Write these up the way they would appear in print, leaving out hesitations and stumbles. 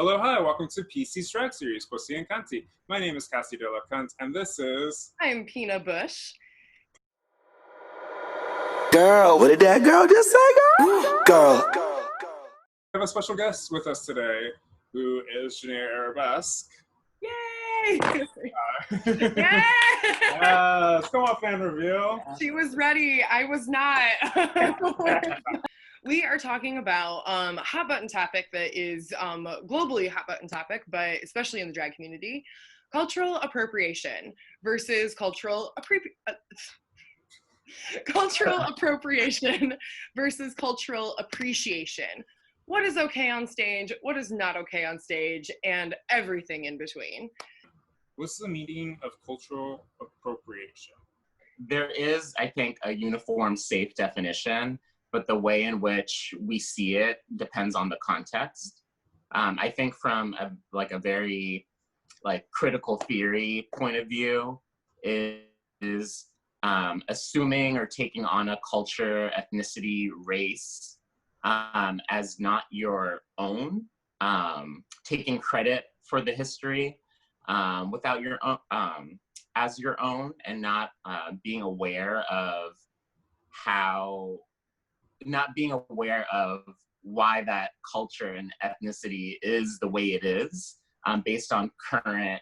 Hello, hi, welcome to PC's Drag Series, Pussy and Cunty. My name is Cassie De La Cunt, and this is... I'm Pina Bush. Girl, what did that girl just say, girl? We have a special guest with us today, who is Juhnay Arabesque. Yay! Yay! Yes, come on, fan reveal. She was ready. I was not. We are talking about a hot button topic that is globally a hot button topic, but especially in the drag community, cultural appropriation versus cultural appropriation versus cultural appreciation. What is okay on stage? What is not okay on stage? And everything in between. What's the meaning of cultural appropriation? There is, I think, a uniform, safe definition, but the way in which we see it depends on the context. I think from a very critical theory point of view is assuming or taking on a culture, ethnicity, race as not your own, taking credit for the history without your own, as your own, and not being aware of why that culture and ethnicity is the way it is, based on current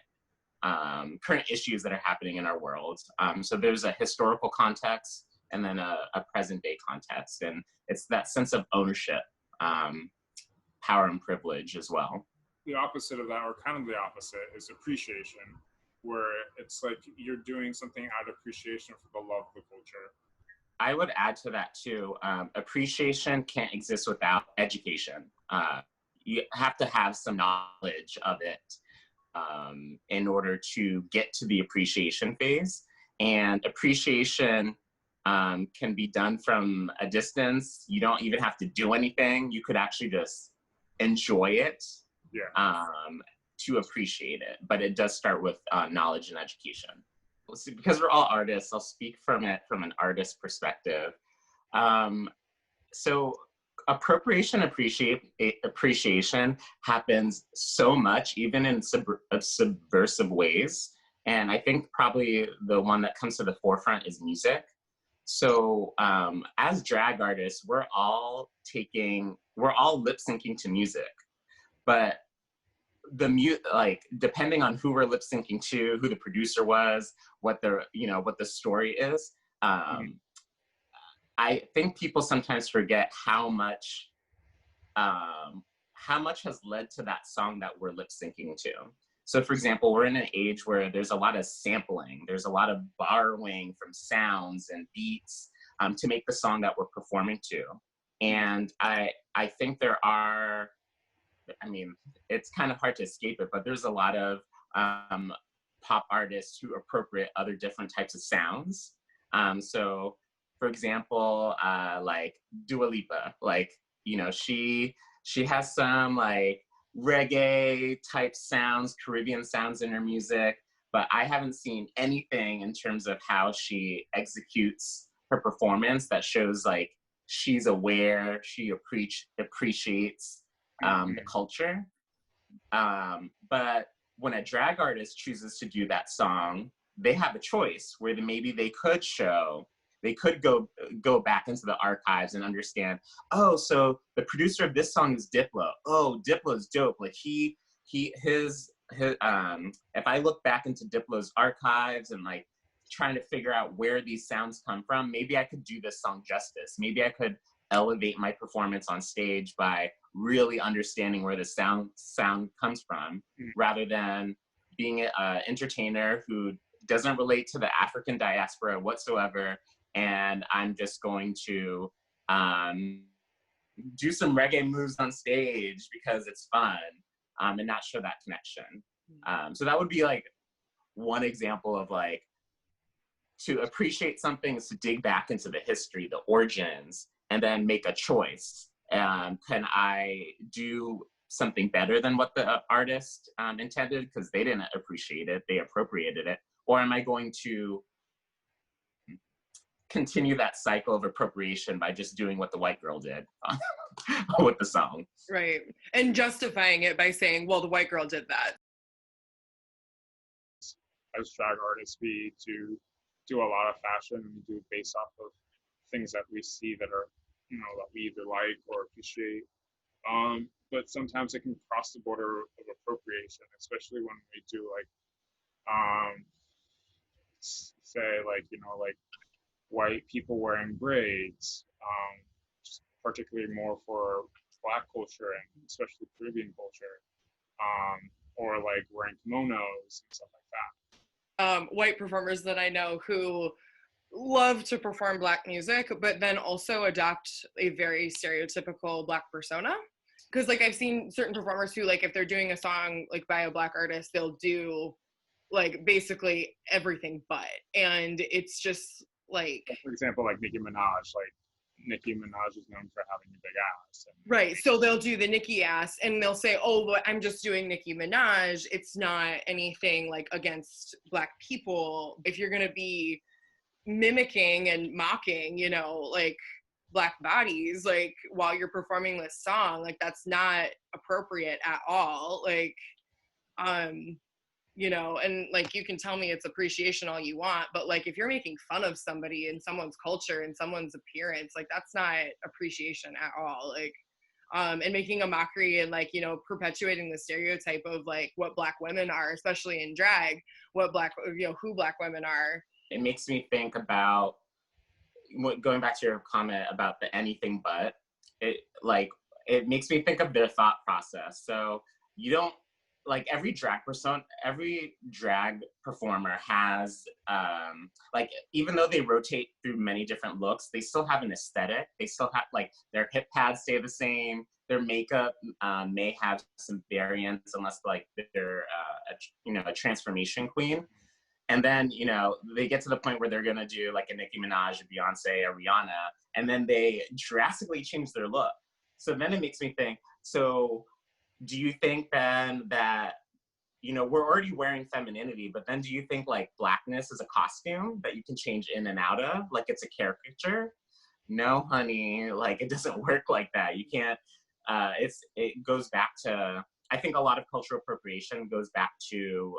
issues that are happening in our world. So there's a historical context and then a present day context, and it's that sense of ownership, power and privilege as well. The opposite of that, or kind of the opposite, is appreciation, where it's like you're doing something out of appreciation for the love of the culture. I would add to that too, appreciation can't exist without education. You have to have some knowledge of it in order to get to the appreciation phase. And appreciation can be done from a distance. You don't even have to do anything. You could actually just enjoy it, to appreciate it. But it does start with knowledge and education. Because we're all artists, I'll speak from an artist perspective. So appropriation, appreciation happens so much, even in subversive ways. And I think probably the one that comes to the forefront is music. So as drag artists, we're all lip syncing to music, but depending on who we're lip syncing to, who the producer was, what the story is, I think people sometimes forget how much has led to that song that we're lip syncing to. So for example, we're in an age where there's a lot of sampling, there's a lot of borrowing from sounds and beats to make the song that we're performing to. And I think it's kind of hard to escape it, but there's a lot of pop artists who appropriate other different types of sounds. So for example, like Dua Lipa, she has some reggae type sounds, Caribbean sounds in her music, but I haven't seen anything in terms of how she executes her performance that shows she's aware, she appreciates the culture. But when a drag artist chooses to do that song, they have a choice where maybe they could go back into the archives and understand, oh, so the producer of this song is Diplo. Oh, Diplo's dope. His if I look back into Diplo's archives and trying to figure out where these sounds come from, maybe I could do this song justice. Maybe I could elevate my performance on stage by really understanding where the sound comes from, rather than being an entertainer who doesn't relate to the African diaspora whatsoever, and I'm just going to do some reggae moves on stage because it's fun, and not show that connection. So that would be one example of to appreciate something is to dig back into the history, the origins, and then make a choice. Can I do something better than what the artist intended because they didn't appreciate it, they appropriated it? Or am I going to continue that cycle of appropriation by just doing what the white girl did with the song. Right. And justifying it by saying, well, the white girl did that. As drag artists, we do a lot of fashion, and we do it based off of things that we see that are, you know, that we either like or appreciate. But sometimes it can cross the border of appropriation, especially when we do like, say like, you know, like white people wearing braids, just particularly more for Black culture and especially Caribbean culture, or like wearing kimonos and stuff like that. White performers that I know who love to perform Black music, but then also adopt a very stereotypical Black persona. Because like I've seen certain performers who, like, if they're doing a song like by a Black artist, they'll do like basically everything but, and it's just like, for example, like Nicki Minaj. Like Nicki Minaj is known for having a big ass. And, right, so they'll do the Nicki ass and they'll say, oh, but I'm just doing Nicki Minaj. It's not anything like against Black people. If you're gonna be mimicking and mocking, you know, like Black bodies, like while you're performing this song, like that's not appropriate at all. Like, you know, and like you can tell me it's appreciation all you want, but like if you're making fun of somebody and someone's culture and someone's appearance, like that's not appreciation at all. Like, and making a mockery and like, you know, perpetuating the stereotype of like what Black women are, especially in drag, what Black, you know, who Black women are. It makes me think about, going back to your comment about the anything but, it makes me think of their thought process. So you don't, like every drag performer has, like, even though they rotate through many different looks, they still have an aesthetic. They still have, like, their hip pads stay the same. Their makeup may have some variants unless like they're, a transformation queen. And then, you know, they get to the point where they're gonna do like a Nicki Minaj, a Beyonce, a Rihanna, and then they drastically change their look. So then it makes me think, so do you think then that, you know, we're already wearing femininity, but then do you think like Blackness is a costume that you can change in and out of, like it's a caricature? No, honey, like it doesn't work like that. You can't, it goes back to, I think a lot of cultural appropriation goes back to,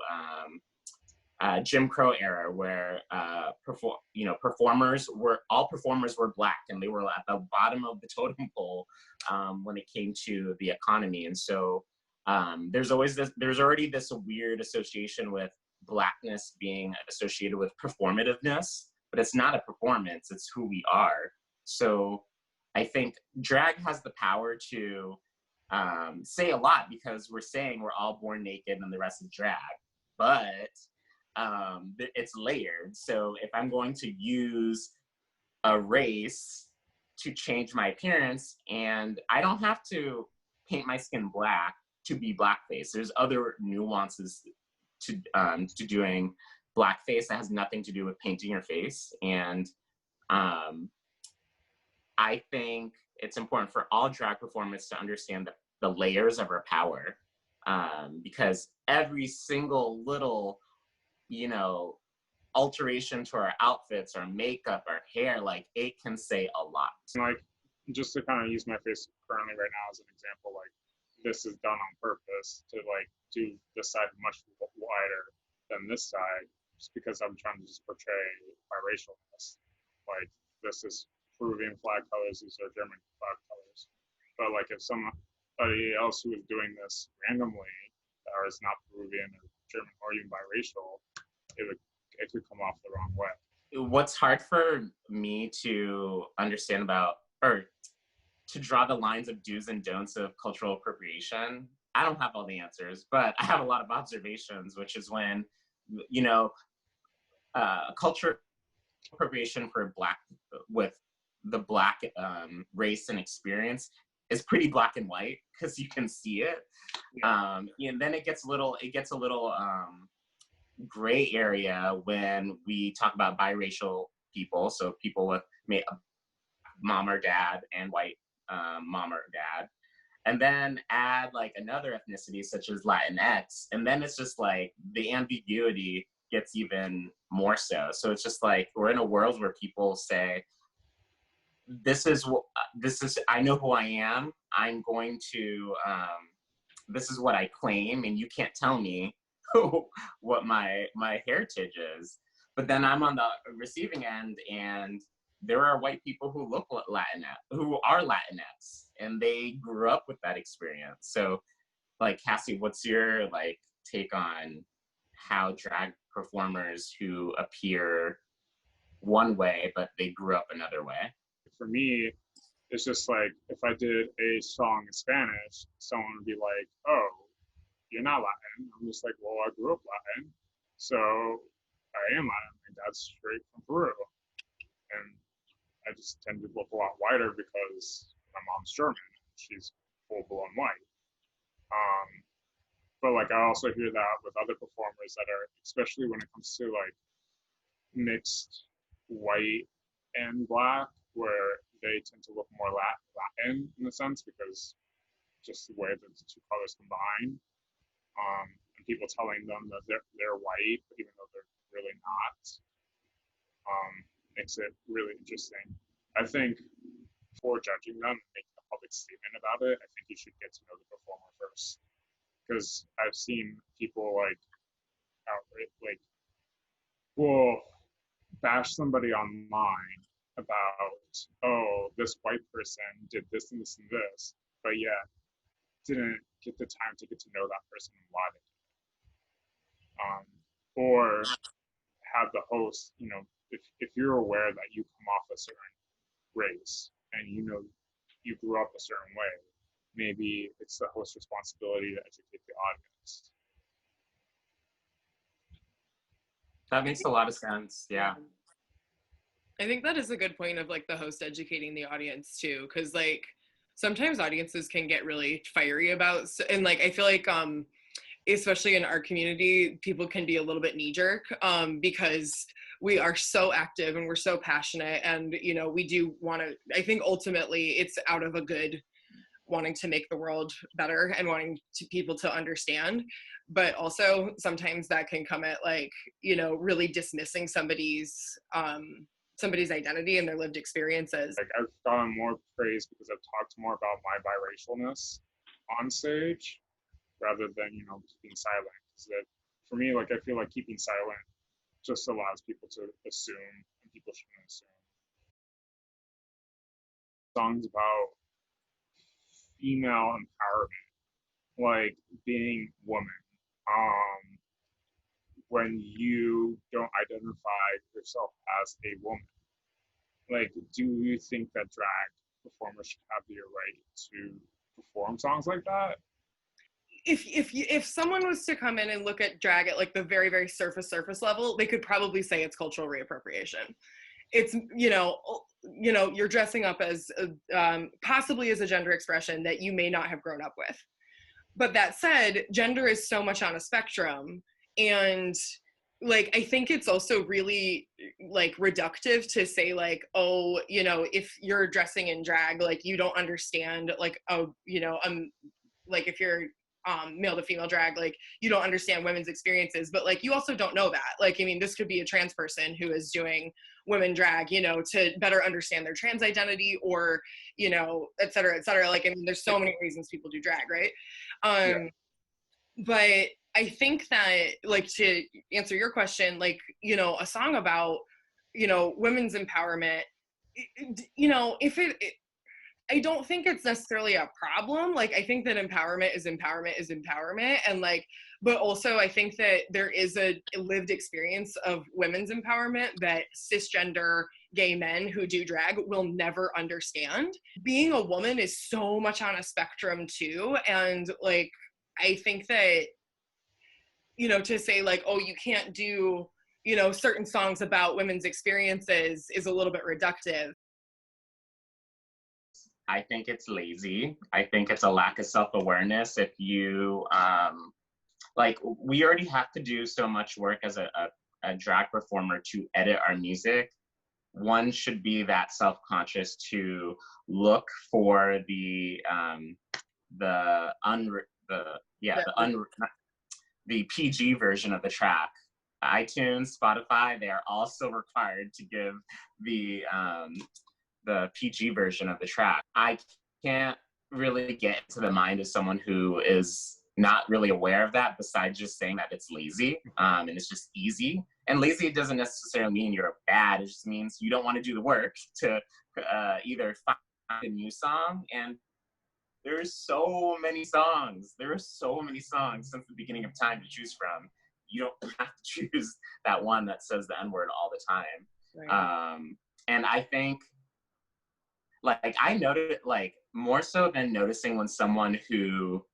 Jim Crow era, where performers were Black, and they were at the bottom of the totem pole when it came to the economy. And so there's already this weird association with Blackness being associated with performativeness, but it's not a performance, it's who we are. So I think drag has the power to say a lot, because we're saying we're all born naked and the rest is drag, but it's layered. So if I'm going to use a race to change my appearance, and I don't have to paint my skin Black to be Blackface. There's other nuances to doing Blackface that has nothing to do with painting your face. And I think it's important for all drag performers to understand the layers of our power, because every single little, you know, alteration to our outfits, our makeup, our hair, like it can say a lot. Like, just to kind of use my face currently right now as an example, like this is done on purpose to like do this side much wider than this side, just because I'm trying to just portray biracialness. Like this is Peruvian flag colors, these are German flag colors. But like if somebody else who is doing this randomly, or is not Peruvian or German or even biracial, it could come off the wrong way. What's hard for me to understand about, or to draw the lines of do's and don'ts of cultural appropriation, I don't have all the answers, but I have a lot of observations, which is when, you know, cultural appropriation for Black, with the Black race and experience is pretty black and white, because you can see it. And then it gets a little gray area when we talk about biracial people, so people with mom or dad and white mom or dad, and then add like another ethnicity such as Latinx, and then it's just like the ambiguity gets even more so. So it's just like, we're in a world where people say, this is, I know who I am. I'm going to, this is what I claim, and you can't tell me what my heritage is. But then I'm on the receiving end, and there are white people who look who are Latinx, and they grew up with that experience. So, like, Cassie, what's your like take on how drag performers who appear one way but they grew up another way? For me, it's just like, if I did a song in Spanish, someone would be like, "Oh, you're not Latin." I'm just like, "Well, I grew up Latin, so I am Latin. My dad's straight from Peru, and I just tend to look a lot whiter because my mom's German. She's full-blown white." But like, I also hear that with other performers that are, especially when it comes to like mixed white and black, where they tend to look more Latin in a sense, because just the way that the two colors combine, and people telling them that they're white, even though they're really not, makes it really interesting. I think before judging them and making a public statement about it, I think you should get to know the performer first, because I've seen people like outright like will bash somebody online about, "Oh, this white person did this and this and this," but yet didn't get the time to get to know that person and why they did it. Or have the host, if you're aware that you come off a certain race and you grew up a certain way, maybe it's the host's responsibility to educate the audience. That makes a lot of sense. Yeah. I think that is a good point of like the host educating the audience too, because like sometimes audiences can get really fiery about, and like I feel like especially in our community, people can be a little bit knee-jerk because we are so active and we're so passionate, and we do want to, I think ultimately it's out of a good wanting to make the world better and wanting people to understand, but also sometimes that can come at like really dismissing somebody's identity and their lived experiences. Like, I've gotten more praise because I've talked more about my biracialness on stage rather than keeping silent. Because for me, like, I feel like keeping silent just allows people to assume, and people shouldn't assume. Songs about female empowerment, like being woman, when you don't identify yourself as a woman. Like, do you think that drag performers should have the right to perform songs like that? If someone was to come in and look at drag at like the very, very surface level, they could probably say it's cultural reappropriation. It's you're dressing up as possibly as a gender expression that you may not have grown up with. But that said, gender is so much on a spectrum, and like I think it's also really like reductive to say like, oh, if you're dressing in drag, like you don't understand, like, oh, like if you're male to female drag, like you don't understand women's experiences, but like you also don't know that. Like, I mean, this could be a trans person who is doing women drag, to better understand their trans identity, or et cetera, et cetera. Like, I mean, there's so many reasons people do drag, right? But I think that, like, to answer your question, like, a song about women's empowerment, I don't think it's necessarily a problem. Like, I think that empowerment is empowerment. And like, but also I think that there is a lived experience of women's empowerment that cisgender gay men who do drag will never understand. Being a woman is so much on a spectrum too. And like, I think that, to say like, oh, you can't do, certain songs about women's experiences is a little bit reductive. I think it's lazy. I think it's a lack of self-awareness. If you, like, we already have to do so much work as a drag performer to edit our music. One should be that self-conscious to look for the PG version of the track iTunes, Spotify, they are also required to give the PG version of the track. I can't really get into the mind of someone who is not really aware of that, besides just saying that it's lazy, and it's just easy. And lazy doesn't necessarily mean you're bad. It just means you don't want to do the work to either find a new song. And there's so many songs. There are so many songs since the beginning of time to choose from. You don't have to choose that one that says the N-word all the time. Right. And I think, like, I noticed, like, more so than noticing when someone who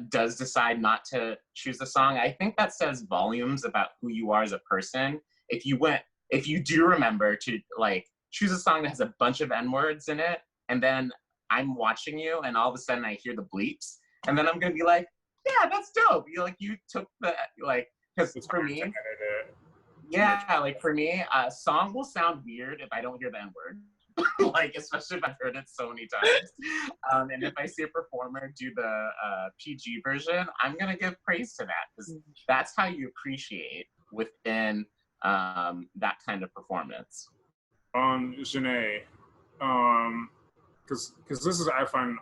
does decide not to choose a song, I think that says volumes about who you are as a person. If you do remember to, like, choose a song that has a bunch of N-words in it, and then I'm watching you, and all of a sudden I hear the bleeps, and then I'm gonna be like, yeah, that's dope. You took the, like, because for me, yeah, like, for me, a song will sound weird if I don't hear the N-word. Like, especially if I've heard it so many times. And if I see a performer do the PG version, I'm gonna give praise to that, because that's how you appreciate within that kind of performance. Juhnay, because this is, I find,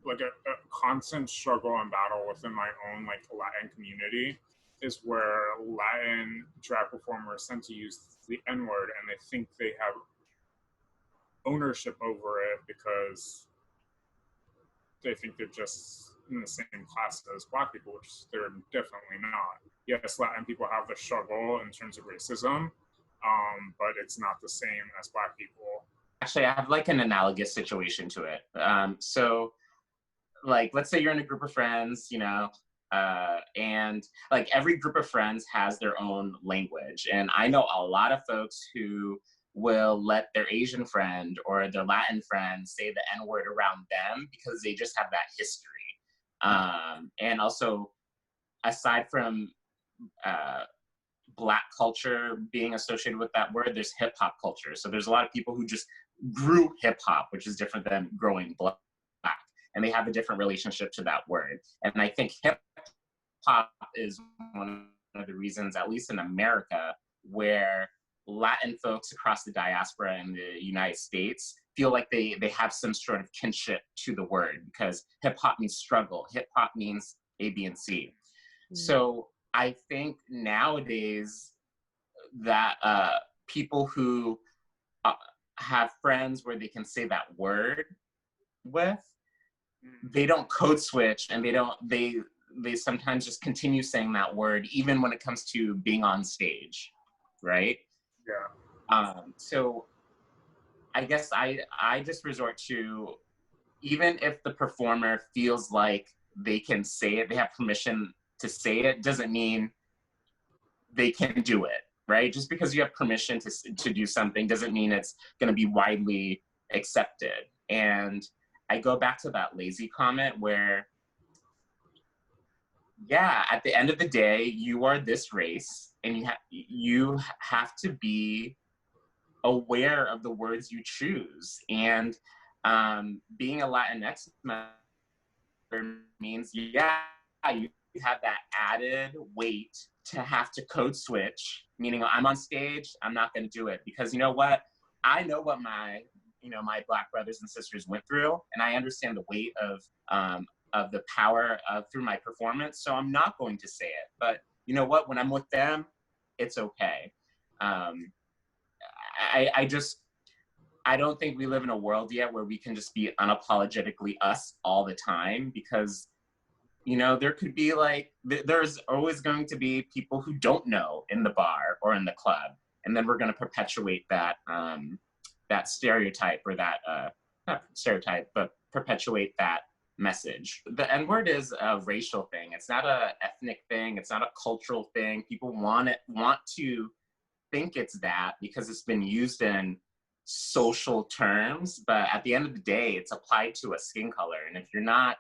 like a constant struggle and battle within my own, like, Latin community, is where Latin drag performers tend to use the N-word, and they think they have ownership over it because they think they're just in the same class as Black people, which they're definitely not. Yes, Latin people have the struggle in terms of racism, but it's not the same as Black people. Actually, I have, like, an analogous situation to it. So, like, let's say you're in a group of friends, you know, and, like, every group of friends has their own language. And I know a lot of folks who will let their Asian friend or their Latin friend say the N-word around them because they just have that history. And also, aside from Black culture being associated with that word, there's hip hop culture. So there's a lot of people who just grew hip hop, which is different than growing Black, and they have a different relationship to that word. And I think hip hop is one of the reasons, at least in America, where Latin folks across the diaspora in the United States feel like they have some sort of kinship to the word, because hip hop means struggle. Hip hop means A, B, and C. So I think nowadays that people who have friends where they can say that word with, they don't code switch, and they sometimes just continue saying that word even when it comes to being on stage, right? Yeah. So I guess I just resort to, even if the performer feels like they can say it, they have permission to say it, doesn't mean they can do it, right? Just because you have permission to do something doesn't mean it's going to be widely accepted. And I go back to that lazy comment where, yeah, at the end of the day, you are this race, and you have to be aware of the words you choose. And being a Latinx member means, yeah, you have that added weight to have to code switch, meaning I'm on stage, I'm not going to do it, because you know what? I know what my Black brothers and sisters went through, and I understand the weight of the power through my performance, so I'm not going to say it. But you know what? When I'm with them, it's okay. I don't think we live in a world yet where we can just be unapologetically us all the time, because, you know, there could be, like, there's always going to be people who don't know in the bar or in the club, and then we're going to perpetuate that that stereotype, or that not stereotype, but perpetuate that message. The N-word is a racial thing. It's not a ethnic thing. It's not a cultural thing. People want to think it's that because it's been used in social terms, but at the end of the day, it's applied to a skin color. And if you're not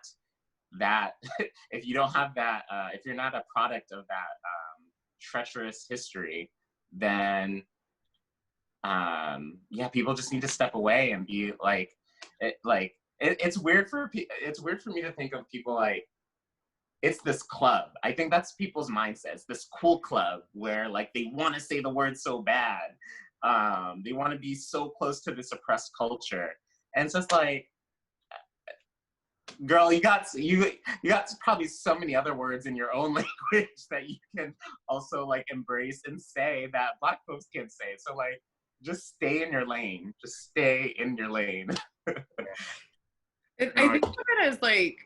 that, if you don't have that, if you're not a product of that treacherous history, then yeah, people just need to step away and be like, it's weird for me to think of people like it's this club. I think that's people's mindsets, this cool club where like they want to say the word so bad. They want to be so close to this oppressed culture. And it's just like, girl, you got probably so many other words in your own language that you can also like embrace and say that Black folks can't say. So like, just stay in your lane. Just stay in your lane. I think of it as like,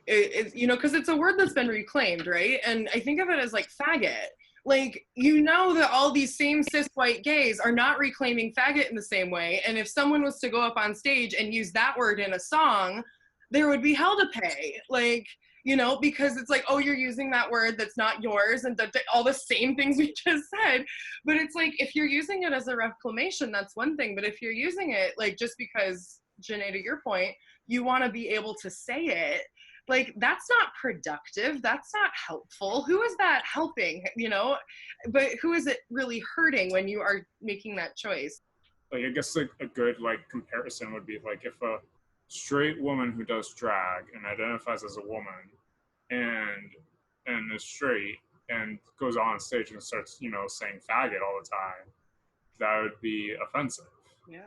you know, because it's a word that's been reclaimed, right? And I think of it as like faggot. Like, you know that all these same cis white gays are not reclaiming faggot in the same way. And if someone was to go up on stage and use that word in a song, there would be hell to pay. Like, you know, because it's like, oh, you're using that word that's not yours, and all the same things we just said. But it's like, if you're using it as a reclamation, that's one thing. But if you're using it, like, just because, Juhnay, to your point, you want to be able to say it, like, that's not productive. That's not helpful. Who is that helping, you know? But who is it really hurting when you are making that choice? Like, I guess like a good like comparison would be like if a straight woman who does drag and identifies as a woman and is straight and goes on stage and starts, you know, saying faggot all the time, that would be offensive. Yeah.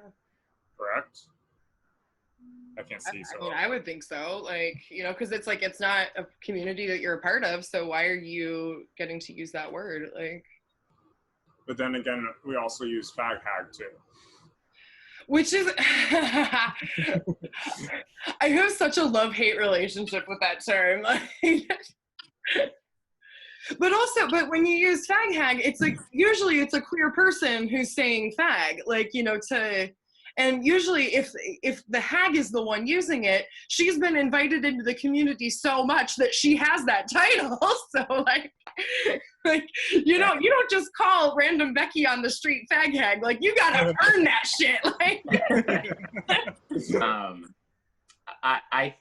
Correct? I can't see. I mean, I would think so. Like, you know, because it's like, it's not a community that you're a part of. So why are you getting to use that word? Like, but then again, we also use fag hag too. Which is, I have such a love-hate relationship with that term. But when you use fag hag, it's like, usually it's a queer person who's saying fag, like, you know, and usually if the hag is the one using it, she's been invited into the community so much that she has that title. So like you don't just call random Becky on the street fag hag. Like, you gotta earn that shit. Like, I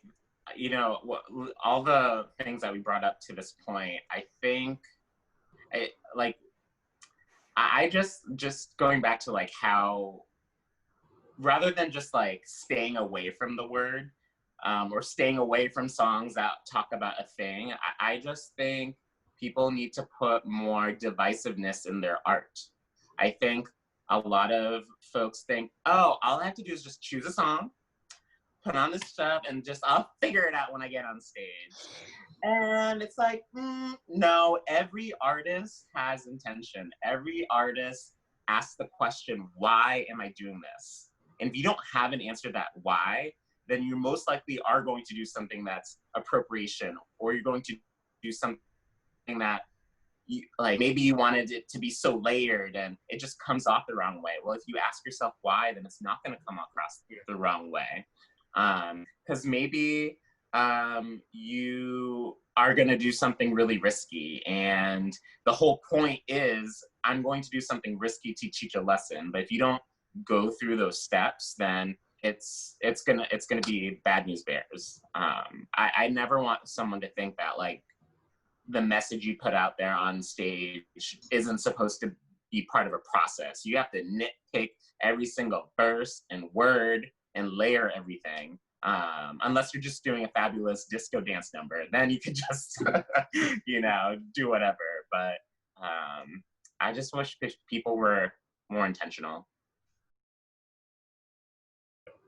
you know, all the things that we brought up to this point, I think, I just going back to like how, rather than just like staying away from the word, or staying away from songs that talk about a thing, I just think people need to put more divisiveness in their art. I think a lot of folks think, oh, all I have to do is just choose a song, put on this stuff, and just I'll figure it out when I get on stage. And it's like, no, every artist has intention. Every artist asks the question, why am I doing this? And if you don't have an answer to that why, then you most likely are going to do something that's appropriation, or you're going to do something that you, like, maybe you wanted it to be so layered and it just comes off the wrong way. Well, if you ask yourself why, then it's not going to come across the wrong way. Because maybe you are going to do something really risky, and the whole point is, I'm going to do something risky to teach a lesson. But if you don't go through those steps, then it's gonna be bad news bears. I never want someone to think that like the message you put out there on stage isn't supposed to be part of a process. You have to nitpick every single verse and word and layer everything. Unless you're just doing a fabulous disco dance number, then you can just you know, do whatever. But I just wish people were more intentional.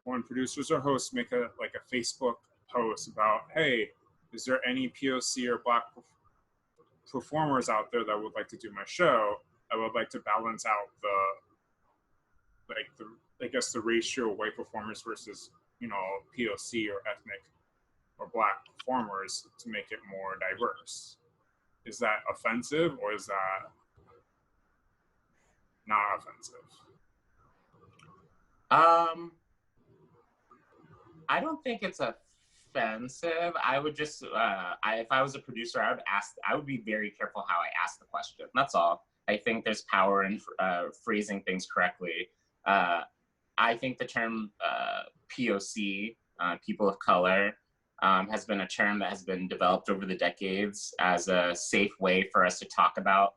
When producers or hosts make a Facebook post about, hey, is there any POC or Black performers out there that would like to do my show? I would like to balance out the ratio of white performers versus, you know, POC or ethnic or Black performers to make it more diverse. Is that offensive, or is that not offensive? I don't think it's offensive. I would just, if I was a producer, I would be very careful how I ask the question. That's all. I think there's power in phrasing things correctly. I think the term POC, people of color, has been a term that has been developed over the decades as a safe way for us to talk about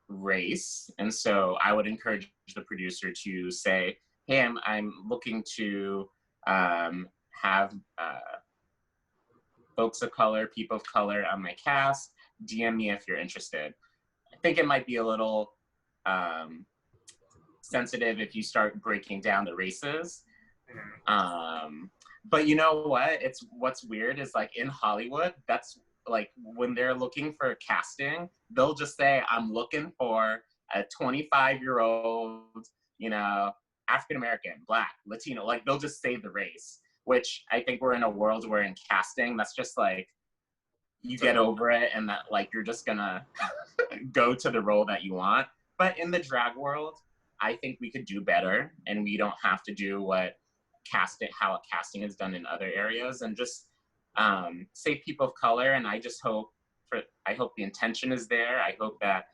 race. And so I would encourage the producer to say, hey, I'm looking to have folks of color, people of color on my cast. DM me if you're interested. I think it might be a little sensitive if you start breaking down the races. But you know what? What's weird is like in Hollywood, that's like when they're looking for casting, they'll just say, I'm looking for a 25-year-old, you know, African-American, Black, Latino, like they'll just say the race, which I think we're in a world where in casting, that's just like, you get over it and that like, you're just gonna go to the role that you want. But in the drag world, I think we could do better and we don't have to do how a casting is done in other areas, and just say people of color. And I just hope the intention is there. I hope that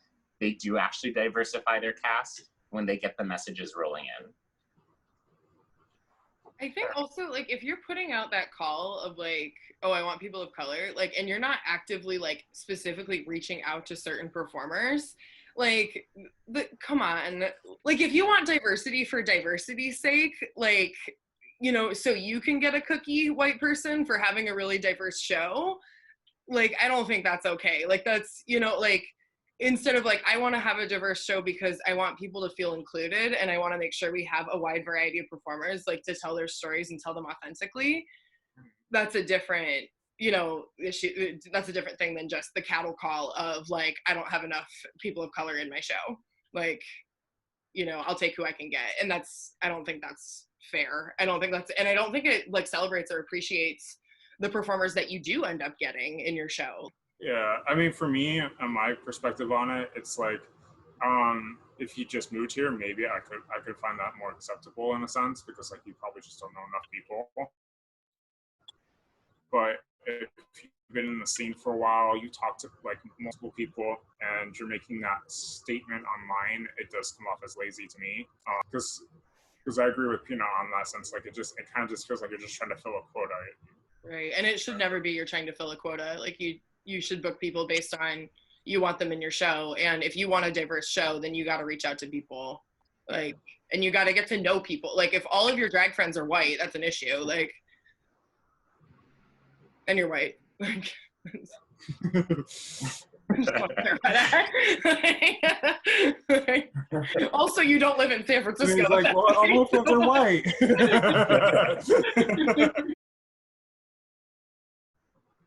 they do actually diversify their cast when they get the messages rolling in. I think also, like, if you're putting out that call of like, oh, I want people of color, like, and you're not actively like specifically reaching out to certain performers, like, come on, like, if you want diversity for diversity's sake, like, you know, so you can get a cookie white person for having a really diverse show, like, I don't think that's okay. Like, that's, you know, like, instead of like, I want to have a diverse show because I want people to feel included and I want to make sure we have a wide variety of performers, like, to tell their stories and tell them authentically, that's a different, you know, issue. That's a different thing than just the cattle call of like, I don't have enough people of color in my show. Like, you know, I'll take who I can get. And I don't think that's fair. I don't think it like celebrates or appreciates the performers that you do end up getting in your show. Yeah, I mean, for me, and my perspective on it, it's like, if he just moved here, maybe I could find that more acceptable in a sense, because like you probably just don't know enough people. But if you've been in the scene for a while, you talk to like multiple people, and you're making that statement online, it does come off as lazy to me. Because I agree with Pina on that sense. Like it kind of just feels like you're just trying to fill a quota. Right, and it should never be you're trying to fill a quota. Like you should book people based on you want them in your show, and if you want a diverse show, then you got to reach out to people, like, and you got to get to know people. Like if all of your drag friends are white, that's an issue. Like, and you're white. Like, also, you don't live in San Francisco. It's like, well, all my friends are white.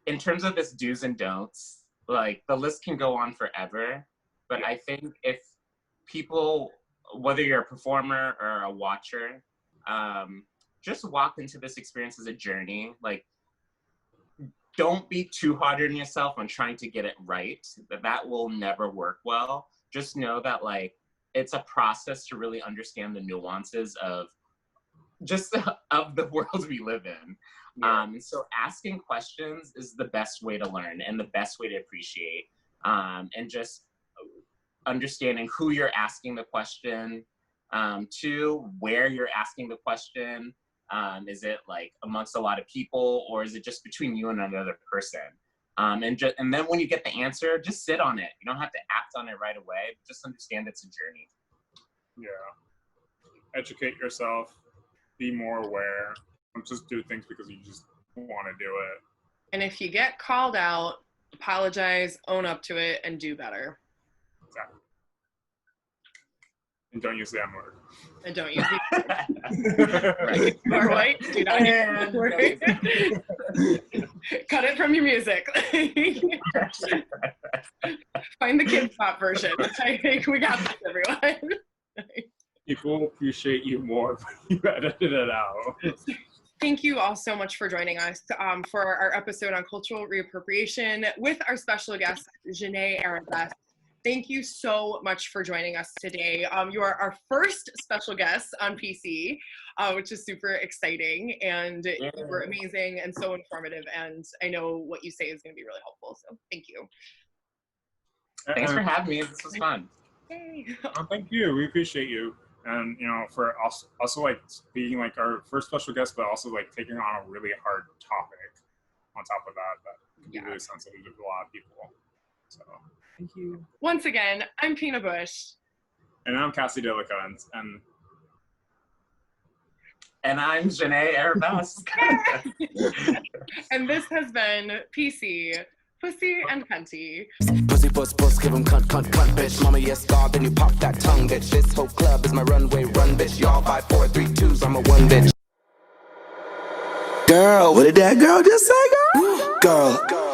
In terms of this do's and don'ts, like the list can go on forever, but I think if people, whether you're a performer or a watcher, just walk into this experience as a journey. Like, don't be too hard on yourself on trying to get it right. That will never work well. Just know that like, it's a process to really understand the nuances of the world we live in. Yeah. So asking questions is the best way to learn and the best way to appreciate, and just understanding who you're asking the question to, where you're asking the question. Is it like amongst a lot of people, or is it just between you and another person? And then when you get the answer, just sit on it. You don't have to act on it right away. Just understand it's a journey. Yeah. Educate yourself. Be more aware. Don't just do things because you just want to do it. And if you get called out, apologize, own up to it, and do better. Exactly. And don't use the M word. And don't use the right. You are white, do not use the word. Cut it from your music. Find the Kids Pop version. I think we got this, everyone. People appreciate you more when you edited it out. Thank you all so much for joining us for our episode on cultural reappropriation with our special guest, Juhnay Arabesque. Thank you so much for joining us today. You are our first special guest on PC, which is super exciting, and you were amazing and so informative, and I know what you say is going to be really helpful, so thank you. Thanks for having me. This was fun. Yay. Oh, thank you. We appreciate you. And, you know, for also like being like our first special guest, but also like taking on a really hard topic on top of that can be really sensitive to a lot of people. So thank you. Once again, I'm Pina Bush. And I'm Cassie Delica, And I'm Juhnay Arabesque. And this has been PC, Pussy and Cunty. Pussy, puss, give 'em cunt, bitch. Mama, yes, God, then you pop that tongue, bitch. This whole club is my runway, run, bitch. Y'all 5, 4, 3, 2s, I'm a one, bitch. Girl, what did that girl just say, girl? Girl.